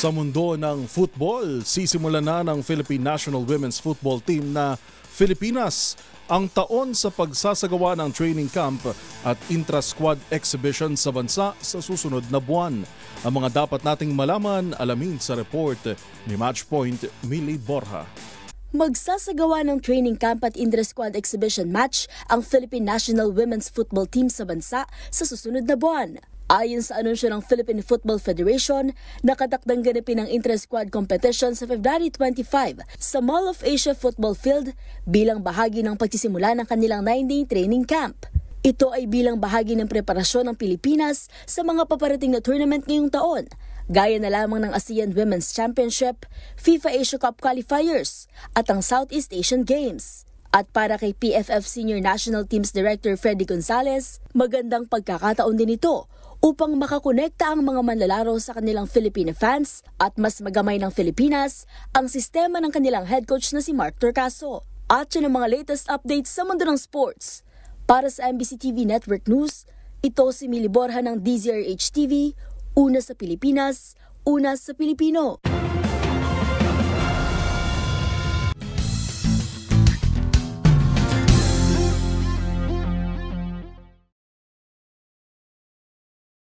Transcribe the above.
Sa mundo ng football, sisimulan na ng Philippine National Women's Football Team na Filipinas ang taon sa pagsasagawa ng training camp at intra-squad exhibition sa bansa sa susunod na buwan. Ang mga dapat nating malaman, alamin sa report ni Matchpoint Millie Borja. Magsasagawa ng training camp at intra-squad exhibition match ang Philippine National Women's Football Team sa bansa sa susunod na buwan. Ayon sa anunsyo ng Philippine Football Federation, nakatakdang ganapin ang intra-squad competition sa February 25 sa Mall of Asia Football Field bilang bahagi ng pagsisimula ng kanilang 9-day training camp. Ito ay bilang bahagi ng preparasyon ng Pilipinas sa mga paparating na tournament ngayong taon, gaya na lamang ng ASEAN Women's Championship, FIFA Asia Cup Qualifiers at ang Southeast Asian Games. At para kay PFF Senior National Teams Director Freddy Gonzalez, magandang pagkakataon din ito upang makakonekta ang mga manlalaro sa kanilang Filipino fans at mas magamay ng Pilipinas ang sistema ng kanilang head coach na si Mark Torcaso. At yun ang mga latest updates sa mundo ng sports. Para sa MBC TV Network News, ito si Millie Borja ng DZRH TV, una sa Pilipinas, una sa Pilipino.